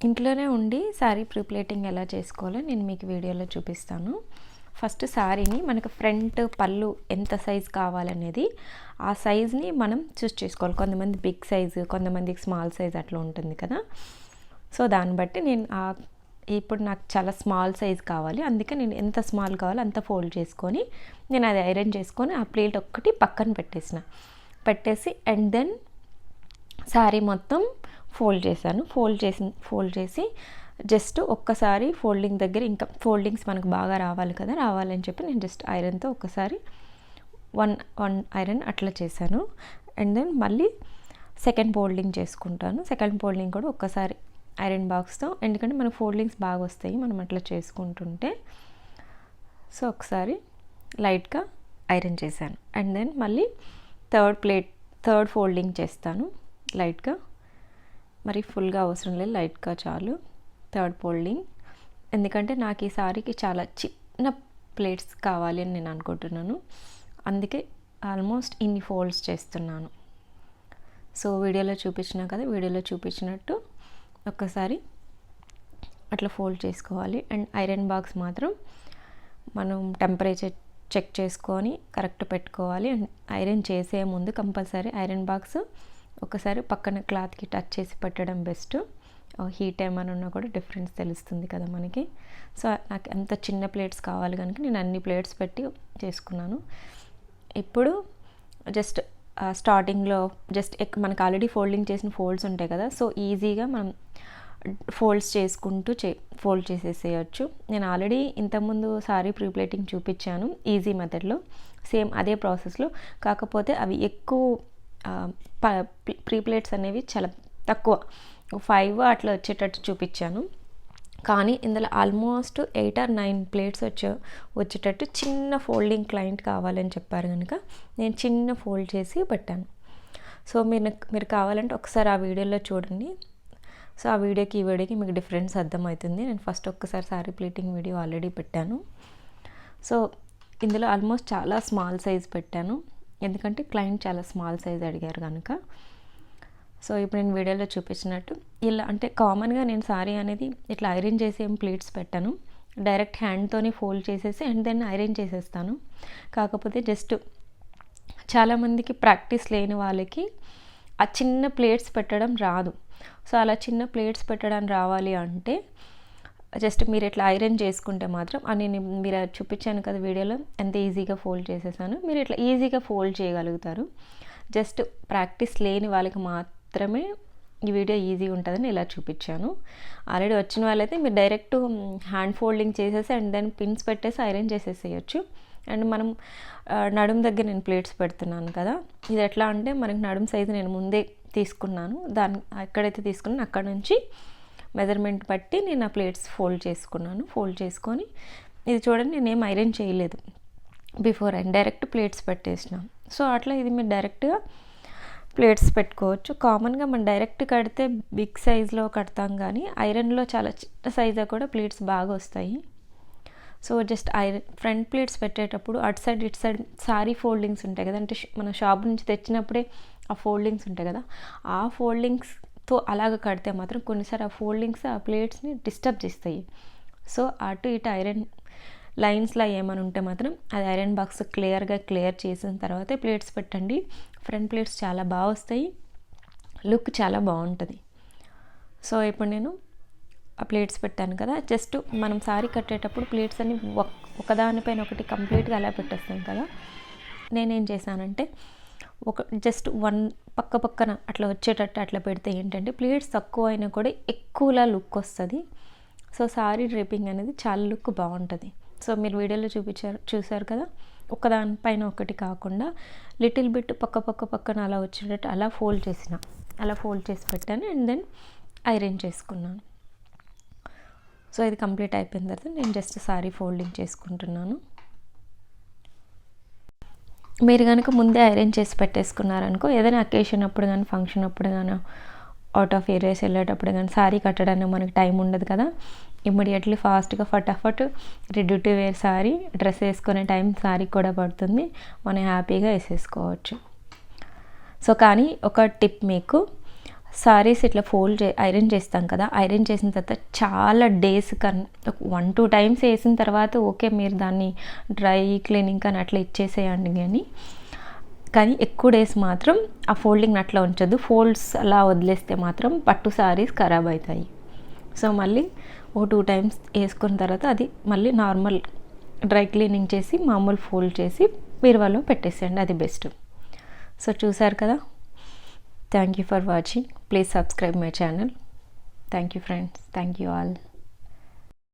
ఇంట్లోనే ఉండి శారీ ప్రీప్లేటింగ్ ఎలా చేసుకోవాలో నేను మీకు వీడియోలో చూపిస్తాను. ఫస్ట్ శారీని మనకు ఫ్రంట్ పళ్ళు ఎంత సైజ్ కావాలనేది ఆ సైజ్ని మనం చూస్ చేసుకోవాలి. కొంతమంది బిగ్ సైజు, కొంతమందికి స్మాల్ సైజ్ అట్లా ఉంటుంది కదా. సో దాన్ని బట్టి నేను ఇప్పుడు నాకు చాలా స్మాల్ సైజ్ కావాలి, అందుకే నేను ఎంత స్మాల్ కావాలో అంత ఫోల్డ్ చేసుకొని నేను అది ఐరన్ చేసుకొని ఆ ప్లేట్ ఒక్కటి పక్కన పెట్టేసి అండ్ దెన్ శారీ మొత్తం ఫోల్డ్ చేశాను. ఫోల్డ్ చేసి జస్ట్ ఒక్కసారి ఫోల్డింగ్ దగ్గర, ఇంకా ఫోల్డింగ్స్ మనకు బాగా రావాలి కదా, రావాలని చెప్పి నేను జస్ట్ ఐరన్తో ఒక్కసారి వన్ ఐరన్ అట్లా చేశాను. అండ్ దెన్ మళ్ళీ సెకండ్ ఫోల్డింగ్ చేసుకుంటాను. సెకండ్ ఫోల్డింగ్ కూడా ఒక్కసారి ఐరన్ బాక్స్తో, ఎందుకంటే మన ఫోల్డింగ్స్ బాగా వస్తాయి మనం అట్లా చేసుకుంటుంటే. సో ఒకసారి లైట్గా ఐరన్ చేశాను. అండ్ దెన్ మళ్ళీ థర్డ్ ఫోల్డింగ్ చేస్తాను లైట్గా, మరి ఫుల్గా అవసరం లేదు, లైట్గా చాలు. థర్డ్ ఫోల్డింగ్, ఎందుకంటే నాకు ఈ సారీకి చాలా చిన్న ప్లేట్స్ కావాలి అని నేను అనుకుంటున్నాను, అందుకే ఆల్మోస్ట్ ఇన్ని ఫోల్డ్స్ చేస్తున్నాను. సో వీడియోలో చూపించినా కదా, వీడియోలో చూపించినట్టు ఒక్కసారి అట్లా ఫోల్డ్ చేసుకోవాలి. అండ్ ఐరన్ బాక్స్ మాత్రం మనం టెంపరేచర్ చెక్ చేసుకొని కరెక్ట్ పెట్టుకోవాలి. అండ్ ఐరన్ చేసే ముందు కంపల్సరీ ఐరన్ బాక్స్ ఒకసారి పక్కన క్లాత్కి టచ్ చేసి పెట్టడం బెస్ట్. హీట్ ఏమైనా ఉన్నా కూడా డిఫరెన్స్ తెలుస్తుంది కదా మనకి. సో నాకు ఎంత చిన్న ప్లేట్స్ కావాలి కనుక నేను అన్ని ప్లేట్స్ పెట్టి చేసుకున్నాను. ఇప్పుడు జస్ట్ స్టార్టింగ్లో జస్ట్ మనకు ఆల్రెడీ ఫోల్డింగ్ చేసిన ఫోల్డ్స్ ఉంటాయి కదా, సో ఈజీగా మనం ఫోల్డ్స్ చేసుకుంటూ ఫోల్డ్ చేసేసేయచ్చు. నేను ఆల్రెడీ ఇంతకుముందు సారీ ప్రీప్లేటింగ్ చూపించాను ఈజీ మెథడ్లో, సేమ్ అదే ప్రాసెస్లో. కాకపోతే అవి ఎక్కువ ప్రీప్లేట్స్ అనేవి చాలా తక్కువ, 5 అట్లా వచ్చేటట్టు చూపించాను. కానీ ఇందులో ఆల్మోస్ట్ 8 or 9 ప్లేట్స్ వచ్చేటట్టు చిన్న ఫోల్డింగ్ క్లయింట్ కావాలని చెప్పారు కనుక నేను చిన్న ఫోల్డ్ చేసి పెట్టాను. సో మీరు కావాలంటే ఒకసారి ఆ వీడియోలో చూడండి. సో ఆ వీడియోకి ఈ వీడియోకి మీకు డిఫరెన్స్ అర్థమవుతుంది. నేను ఫస్ట్ ఒక్కసారి సారీ ప్లేటింగ్ వీడియో ఆల్రెడీ పెట్టాను. సో ఇందులో ఆల్మోస్ట్ చాలా స్మాల్ సైజ్ పెట్టాను, ఎందుకంటే క్లయింట్ చాలా స్మాల్ సైజ్ అడిగారు కనుక. సో ఇప్పుడు నేను వీడియోలో చూపించినట్టు ఇలా, అంటే కామన్గా నేను సారీ అనేది ఇట్లా ఐరన్ చేసి ఏం ప్లేట్స్ పెట్టాను, డైరెక్ట్ హ్యాండ్తోనే ఫోల్డ్ చేసేసి అండ్ దెన్ ఐరన్ చేసేస్తాను. కాకపోతే జస్ట్ చాలామందికి ప్రాక్టీస్ లేని వాళ్ళకి ఆ చిన్న ప్లేట్స్ పెట్టడం రాదు. సో అలా చిన్న ప్లేట్స్ పెట్టడం రావాలి అంటే జస్ట్ మీరు ఇట్లా ఐరన్ చేసుకుంటే మాత్రం, నేను మీరు చూపించాను కదా వీడియోలో ఎంత ఈజీగా ఫోల్డ్ చేసేసాను, మీరు ఇట్లా ఈజీగా ఫోల్డ్ చేయగలుగుతారు. జస్ట్ ప్రాక్టీస్ లేని వాళ్ళకి మాత్రమే ఈ వీడియో ఈజీ ఉంటుందని ఇలా చూపించాను. ఆల్రెడీ వచ్చిన వాళ్ళైతే మీరు డైరెక్ట్ హ్యాండ్ ఫోల్డింగ్ చేసేసి అండ్ దెన్ పిన్స్ పెట్టేసి ఐరన్ చేసేసేయచ్చు. అండ్ మనం నడుము దగ్గర నేను ప్లేట్స్ పెడుతున్నాను కదా, ఇది ఎట్లా అంటే మనకి నడుము సైజు నేను ముందే తీసుకున్నాను, ఎక్కడైతే తీసుకున్నాను అక్కడ నుంచి మెజర్మెంట్ బట్టి నేను ఆ ప్లేట్స్ ఫోల్డ్ చేసుకున్నాను. ఫోల్డ్ చేసుకొని ఇది చూడండి, నేనేం ఐరన్ చేయలేదు బిఫోర్, డైరెక్ట్ ప్లేట్స్ పెట్టేసిన. సో అట్లా ఇది మీరు డైరెక్ట్గా ప్లేట్స్ పెట్టుకోవచ్చు. కామన్గా మనం డైరెక్ట్ కడితే బిగ్ సైజ్లో కడతాం, కానీ ఐరన్లో చాలా చిన్న సైజులో కూడా ప్లేట్స్ బాగా వస్తాయి. సో జస్ట్ ఫ్రంట్ ప్లేట్స్ పెట్టేటప్పుడు అటు సైడ్ ఇటు సైడ్ సారీ ఫోల్డింగ్స్ ఉంటాయి కదా, అంటే మన షాప్ నుంచి తెచ్చినప్పుడే ఆ ఫోల్డింగ్స్ ఉంటాయి కదా, ఆ ఫోల్డింగ్స్తో అలాగ కడితే మాత్రం కొన్నిసారి ఆ ఫోల్డింగ్స్ ఆ ప్లేట్స్ని డిస్టర్బ్ చేస్తాయి. సో అటు ఇటు ఐరన్ లైన్స్లో ఏమైనా ఉంటే మాత్రం అది ఐరన్ బాక్స్ క్లియర్ చేసిన తర్వాతే ప్లేట్స్ పెట్టండి. ఫ్రంట్ ప్లేట్స్ చాలా బాగా వస్తాయి, లుక్ చాలా బాగుంటుంది. సో ఇప్పుడు నేను ఆ ప్లేట్స్ పెట్టాను కదా, జస్ట్ మనం సారీ కట్టేటప్పుడు ప్లేట్స్ అన్ని ఒకదానిపైన ఒకటి కంప్లీట్గా అలా పెట్టేస్తాం కదా, నేనేం చేశానంటే జస్ట్ పక్కన అట్లా వచ్చేటట్టు అట్లా పెడితే ఏంటంటే ప్లేట్స్ తక్కువ అయినా కూడా ఎక్కువలా లుక్ వస్తుంది. సో సారీ డ్రేపింగ్ అనేది చాలా లుక్ బాగుంటుంది. సో మీరు వీడియోలో చూసారు కదా, ఒకదానిపైన ఒకటి కాకుండా లిటిల్ బిట్ పక్కన అలా వచ్చేటట్టు అలా ఫోల్డ్ చేసి పెట్టాను అండ్ దెన్ ఐరన్ చేసుకున్నాను. సో ఇది కంప్లీట్ అయిపోయిన తర్వాత నేను జస్ట్ సారీ ఫోల్డింగ్ చేసుకుంటున్నాను. మీరు కనుక ముందే ఐరన్ చేసి పెట్టేసుకున్నారనుకో, ఏదైనా అకేషన్ అప్పుడు కానీ ఫంక్షన్ అప్పుడు కానీ అవుట్ ఆఫ్ ఏరియాస్ వెళ్ళేటప్పుడు కానీ సారీ కట్టడానికి మనకి టైం ఉండదు కదా, ఇమ్మీడియట్లీ ఫాస్ట్గా ఫటాఫట్ ready to wear sari dress వేసుకునే టైం సారీ కూడా పడుతుంది, మనం హ్యాపీగా వేసేసుకోవచ్చు. సో కానీ ఒక టిప్ మీకు, సారీస్ ఇట్లా ఐరన్ చేస్తాం కదా, ఐరన్ చేసిన తర్వాత చాలా డేస్ 1-2 టైమ్స్ వేసిన తర్వాత ఓకే మీరు దాన్ని డ్రై క్లీనింగ్ కానీ అట్లా ఇచ్చేసేయండి. కానీ ఎక్కువ డేస్ మాత్రం ఆ ఫోల్డింగ్ అట్లా ఉంచొద్దు. ఫోల్డ్స్ అలా వదిలేస్తే మాత్రం పట్టు సారీస్ ఖరాబ్ అవుతాయి. సో మళ్ళీ 2 టైమ్స్ వేసుకున్న తర్వాత అది మళ్ళీ నార్మల్ డ్రై క్లీనింగ్ చేసి మామూలు ఫోల్డ్ చేసి బీరువాలో పెట్టేసేయండి, అది బెస్ట్. సో చూసారు కదా. Thank you for watching. Please subscribe my channel. Thank you friends. Thank you all.